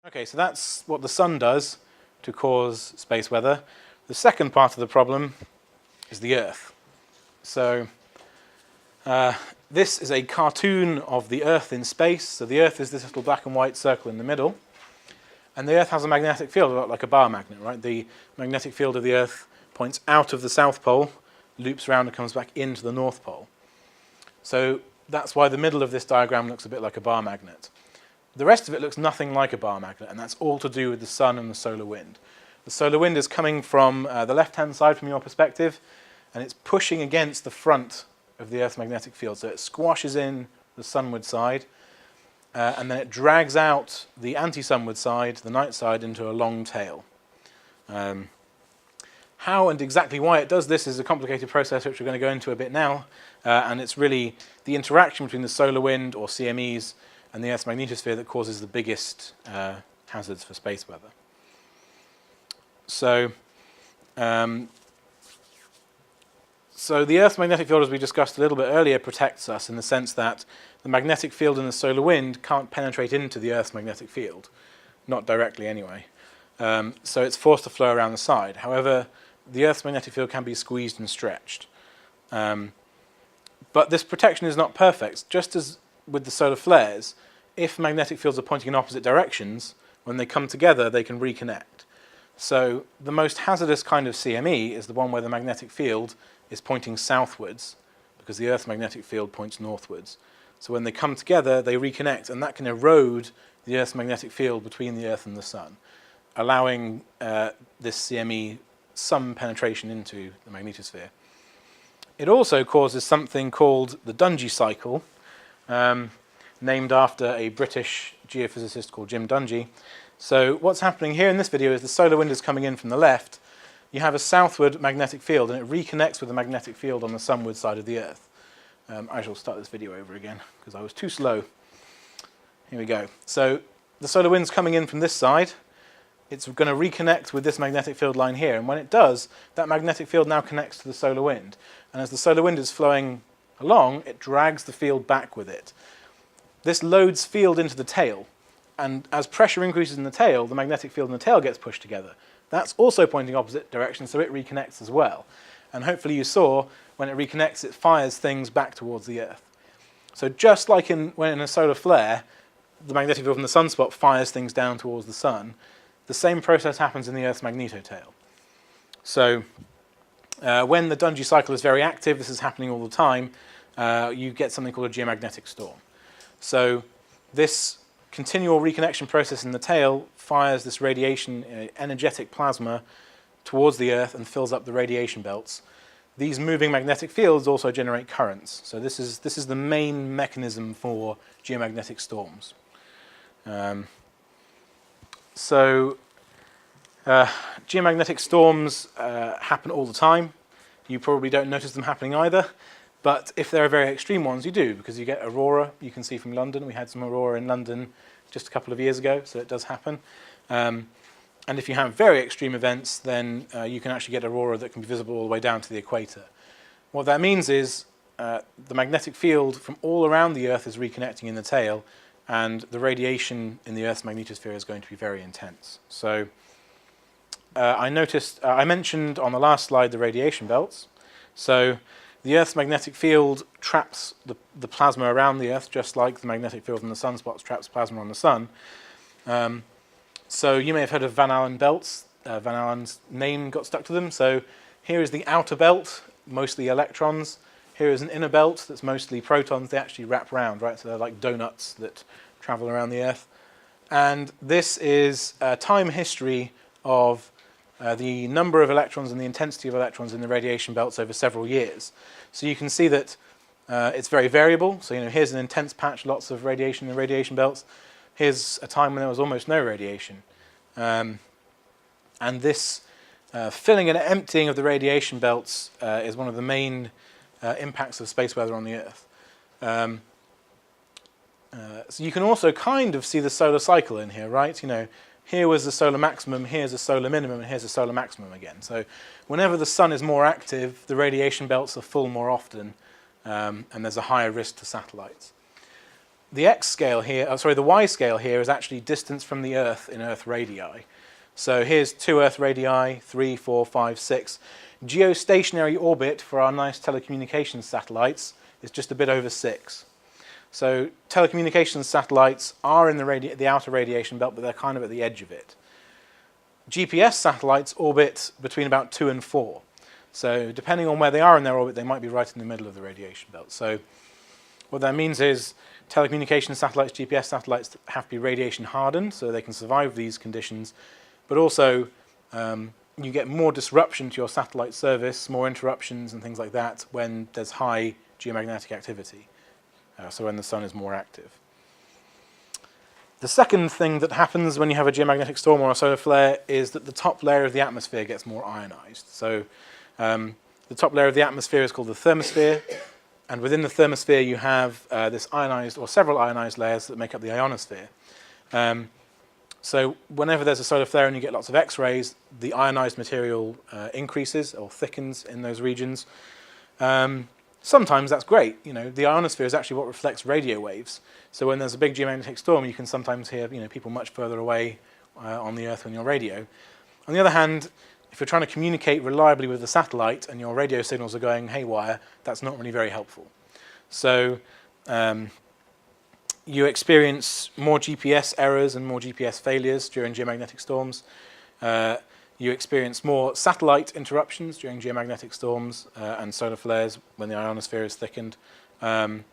Okay, so that's what the sun does to cause space weather. The second part of the problem is the Earth. So this is a cartoon of the Earth in space. So the Earth is this little black and white circle in the middle. And the Earth has a magnetic field, like a bar magnet, right? The magnetic field of the Earth points out of the South Pole, loops around and comes back into the North Pole. So that's why the middle of this diagram looks a bit like a bar magnet. The rest of it looks nothing like a bar magnet, and that's all to do with the sun and the solar wind. The solar wind is coming from the left-hand side from your perspective, and it's pushing against the front of the Earth's magnetic field. So it squashes in the sunward side, and then it drags out the anti-sunward side, the night side, into a long tail. How and exactly why it does this is a complicated process which we're going to go into a bit now, and it's really the interaction between the solar wind, or CMEs, and the Earth's magnetosphere that causes the biggest hazards for space weather. So the Earth's magnetic field, as we discussed a little bit earlier, protects us in the sense that the magnetic field in the solar wind can't penetrate into the Earth's magnetic field, not directly anyway. So it's forced to flow around the side. However, the Earth's magnetic field can be squeezed and stretched. But this protection is not perfect. Just as with the solar flares, if magnetic fields are pointing in opposite directions, when they come together, they can reconnect. So the most hazardous kind of CME is the one where the magnetic field is pointing southwards, because the Earth's magnetic field points northwards. So when they come together, they reconnect, and that can erode the Earth's magnetic field between the Earth and the Sun, allowing this CME some penetration into the magnetosphere. It also causes something called the Dungy cycle, named after a British geophysicist called Jim Dungy. So what's happening here in this video is the solar wind is coming in from the left. You have a southward magnetic field, and it reconnects with the magnetic field on the sunward side of the Earth. I shall start this video over again, because I was too slow. Here we go. So the solar wind's coming in from this side. It's going to reconnect with this magnetic field line here, and when it does, that magnetic field now connects to the solar wind. And as the solar wind is flowing along, it drags the field back with it. This loads field into the tail, and as pressure increases in the tail, the magnetic field in the tail gets pushed together. That's also pointing opposite directions, so it reconnects as well. And hopefully you saw, when it reconnects, it fires things back towards the Earth. So just like when in a solar flare, the magnetic field from the sunspot fires things down towards the sun, the same process happens in the Earth's magnetotail. So when the Dungy cycle is very active, this is happening all the time, you get something called a geomagnetic storm. So this continual reconnection process in the tail fires this radiation, energetic plasma towards the Earth and fills up the radiation belts. These moving magnetic fields also generate currents. So this is the main mechanism for geomagnetic storms. Geomagnetic storms happen all the time. You probably don't notice them happening either. But if there are very extreme ones, you do, because you get aurora. You can see from London. We had some aurora in London just a couple of years ago, so it does happen. And if you have very extreme events, then you can actually get aurora that can be visible all the way down to the equator. What that means is the magnetic field from all around the Earth is reconnecting in the tail, and the radiation in the Earth's magnetosphere is going to be very intense. So I mentioned on the last slide the radiation belts. So the Earth's magnetic field traps the plasma around the Earth, just like the magnetic field from the sunspots traps plasma on the sun. So you may have heard of Van Allen belts. Van Allen's name got stuck to them. So here is the outer belt, mostly electrons. Here is an inner belt that's mostly protons. They actually wrap around, right? So they're like donuts that travel around the Earth. And this is a time history of the number of electrons and the intensity of electrons in the radiation belts over several years. So you can see that it's very variable. So here's an intense patch, lots of radiation in the radiation belts. Here's a time when there was almost no radiation. And this filling and emptying of the radiation belts is one of the main impacts of space weather on the Earth. So you can also kind of see the solar cycle in here, right? Here was the solar maximum, here's a solar minimum, and here's a solar maximum again. So whenever the sun is more active, the radiation belts are full more often, and there's a higher risk to satellites. The X scale here, the Y scale here is actually distance from the Earth in Earth radii. So here's 2 Earth radii, 3, 4, 5, 6. Geostationary orbit for our nice telecommunications satellites is just a bit over 6. So telecommunications satellites are in the outer radiation belt, but they're kind of at the edge of it. GPS satellites orbit between about 2 and 4. So depending on where they are in their orbit, they might be right in the middle of the radiation belt. So what that means is telecommunications satellites, GPS satellites have to be radiation hardened so they can survive these conditions, but also you get more disruption to your satellite service, more interruptions and things like that when there's high geomagnetic activity, so when the sun is more active. The second thing that happens when you have a geomagnetic storm or a solar flare is that the top layer of the atmosphere gets more ionized. So the top layer of the atmosphere is called the thermosphere, and within the thermosphere you have this ionized, or several ionized layers that make up the ionosphere. So whenever there's a solar flare and you get lots of X-rays, the ionized material increases or thickens in those regions. Sometimes that's great. The ionosphere is actually what reflects radio waves. So when there's a big geomagnetic storm, you can sometimes hear people much further away on the Earth on your radio. On the other hand, if you're trying to communicate reliably with the satellite and your radio signals are going haywire, that's not really very helpful. So you experience more GPS errors and more GPS failures during geomagnetic storms. You experience more satellite interruptions during geomagnetic storms and solar flares when the ionosphere is thickened. And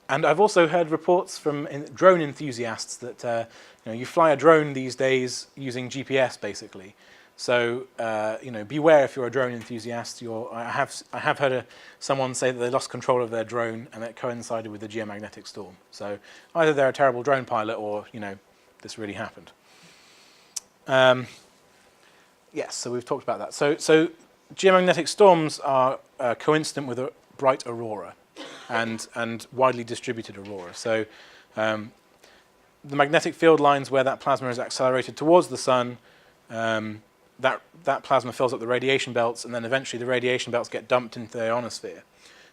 I've also heard reports from drone enthusiasts that you fly a drone these days using GPS basically. So beware if you're a drone enthusiast. I have heard someone say that they lost control of their drone and that coincided with the geomagnetic storm. So either they're a terrible drone pilot or this really happened. Yes, so we've talked about that. So geomagnetic storms are coincident with a bright aurora and widely distributed aurora. So the magnetic field lines where that plasma is accelerated towards the sun, that plasma fills up the radiation belts, and then eventually the radiation belts get dumped into the ionosphere.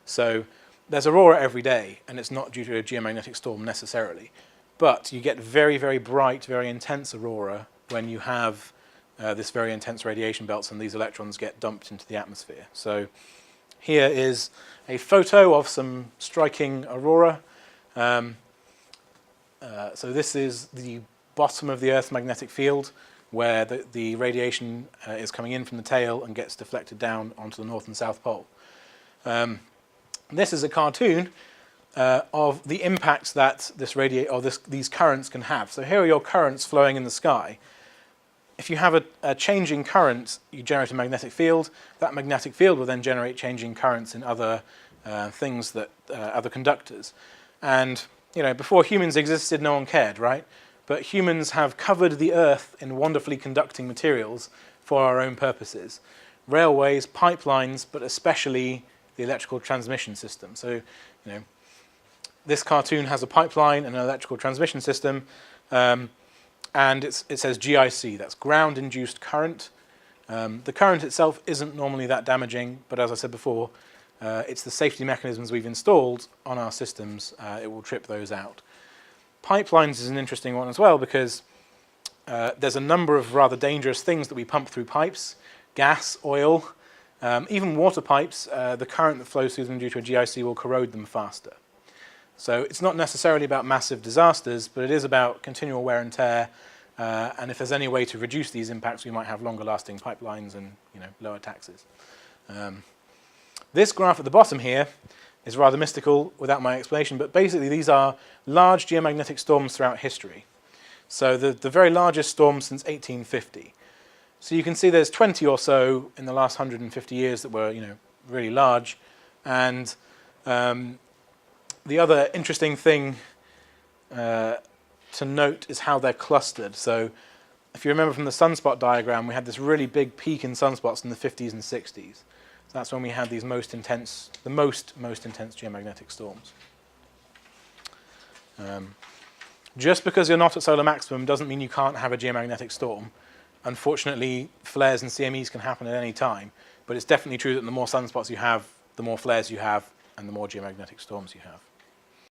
So there's aurora every day, and it's not due to a geomagnetic storm necessarily. But you get very, very bright, very intense aurora when you have this very intense radiation belts and these electrons get dumped into the atmosphere. So here is a photo of some striking aurora. So this is the bottom of the Earth's magnetic field, where the radiation is coming in from the tail and gets deflected down onto the North and South Pole. This is a cartoon of the impacts that these currents can have. So here are your currents flowing in the sky. If you have a changing current, you generate a magnetic field. That magnetic field will then generate changing currents in other things, other conductors. And before humans existed, no one cared, right? But humans have covered the Earth in wonderfully conducting materials for our own purposes. Railways, pipelines, but especially the electrical transmission system. So, this cartoon has a pipeline and an electrical transmission system, and it says GIC, that's ground-induced current. The current itself isn't normally that damaging, but as I said before, it's the safety mechanisms we've installed on our systems, it will trip those out. Pipelines is an interesting one as well because there's a number of rather dangerous things that we pump through pipes: gas, oil, even water pipes. The current that flows through them due to a GIC will corrode them faster. So it's not necessarily about massive disasters, but it is about continual wear and tear. And if there's any way to reduce these impacts, we might have longer-lasting pipelines and lower taxes. This graph at the bottom here is rather mystical without my explanation, but basically these are large geomagnetic storms throughout history. So the very largest storm since 1850. So you can see there's 20 or so in the last 150 years that were really large. And the other interesting thing to note is how they're clustered. So if you remember from the sunspot diagram, we had this really big peak in sunspots in the 50s and 60s. So that's when we had these most intense geomagnetic storms. Just because you're not at solar maximum doesn't mean you can't have a geomagnetic storm. Unfortunately, flares and CMEs can happen at any time, but it's definitely true that the more sunspots you have, the more flares you have, and the more geomagnetic storms you have.